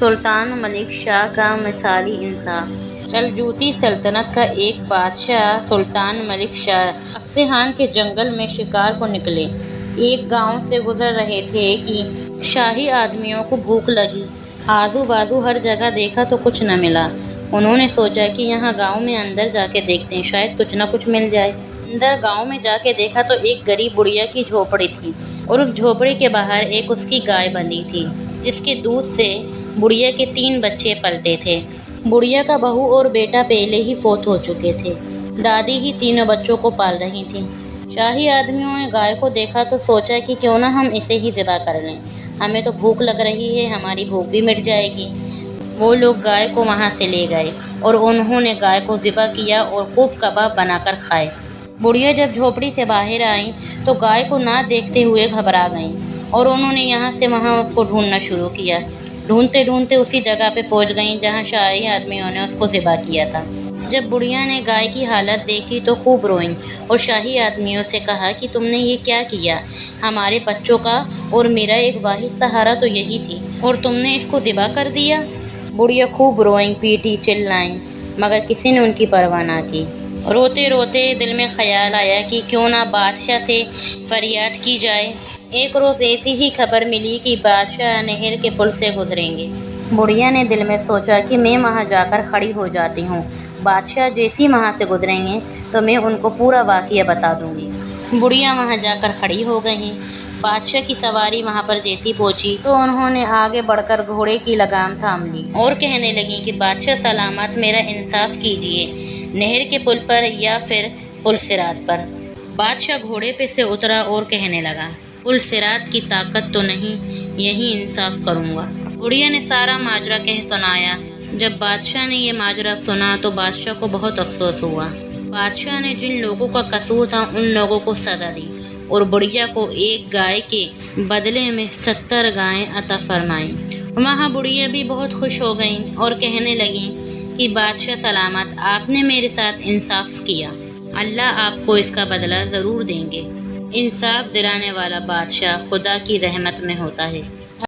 سلطان ملک شاہ کا مثالی انصاف۔ سلجوقی سلطنت کا ایک بادشاہ سلطان ملک شاہ اصفہان کے جنگل میں شکار کو نکلے۔ ایک گاؤں سے گزر رہے تھے کہ شاہی آدمیوں کو بھوک لگی۔ آزو بازو ہر جگہ دیکھا تو کچھ نہ ملا۔ انہوں نے سوچا کہ یہاں گاؤں میں اندر جا کے دیکھتے ہیں، شاید کچھ نہ کچھ مل جائے۔ اندر گاؤں میں جا کے دیکھا تو ایک غریب بڑھیا کی جھوپڑی تھی اور اس جھوپڑی کے باہر ایک اس کی گائے بندھی تھی، جس کے دودھ سے بڑھیا کے 3 بچے پلتے تھے۔ بڑھیا کا بہو اور بیٹا پہلے ہی فوت ہو چکے تھے۔ دادی ہی تینوں بچوں کو پال رہی تھیں۔ شاہی آدمیوں نے گائے کو دیکھا تو سوچا کہ کیوں نہ ہم اسے ہی ذبح کر لیں، ہمیں تو بھوک لگ رہی ہے، ہماری بھوک بھی مٹ جائے گی۔ وہ لوگ گائے کو وہاں سے لے گئے اور انہوں نے گائے کو ذبح کیا اور خوب کباب بنا کر کھائے۔ بڑھیا جب جھوپڑی سے باہر آئیں تو گائے کو نہ دیکھتے ہوئے گھبرا گئیں اور انہوں نے یہاں سے وہاں اس کو ڈھونڈنا شروع کیا۔ ڈھونڈتے ڈھونڈتے اسی جگہ پہ پہنچ گئیں جہاں شاہی آدمیوں نے اس کو ذبح کیا تھا۔ جب بڑھیا نے گائے کی حالت دیکھی تو خوب روئیں اور شاہی آدمیوں سے کہا کہ تم نے یہ کیا کیا؟ ہمارے بچوں کا اور میرا ایک واحد سہارا تو یہی تھی اور تم نے اس کو ذبح کر دیا۔ بڑھیا خوب روئیں، پیٹی، چلائیں، مگر کسی نے ان کی پرواہ نہ کی۔ روتے روتے دل میں خیال آیا کہ کیوں نہ بادشاہ سے فریاد کی جائے۔ ایک روز ایسی ہی خبر ملی کہ بادشاہ نہر کے پل سے گزریں گے۔ بڑھیا نے دل میں سوچا کہ میں وہاں جا کر کھڑی ہو جاتی ہوں، بادشاہ جیسی وہاں سے گزریں گے تو میں ان کو پورا واقعہ بتا دوں گی۔ بڑھیا وہاں جا کر کھڑی ہو گئیں۔ بادشاہ کی سواری وہاں پر جیسی پہنچی تو انہوں نے آگے بڑھ کر گھوڑے کی لگام تھام لی اور کہنے لگیں کہ بادشاہ سلامت، میرا انصاف کیجیے، نہر کے پل پر یا پھر پل صراط پر۔ بادشاہ گھوڑے پہ سے اترا اور کہنے لگا، پل صراط کی طاقت تو نہیں، یہی انصاف کروں گا۔ بڑھیا نے سارا ماجرا کہہ سنایا۔ جب بادشاہ نے یہ ماجرا سنا تو بادشاہ کو بہت افسوس ہوا۔ بادشاہ نے جن لوگوں کا قصور تھا ان لوگوں کو سزا دی اور بڑھیا کو ایک گائے کے بدلے میں 70 گائیں عطا فرمائیں۔ وہاں بڑھیا بھی بہت خوش ہو گئیں اور کہنے لگیں کہ بادشاہ سلامت، آپ نے میرے ساتھ انصاف کیا، اللہ آپ کو اس کا بدلہ ضرور دیں گے۔ انصاف دلانے والا بادشاہ خدا کی رحمت میں ہوتا ہے۔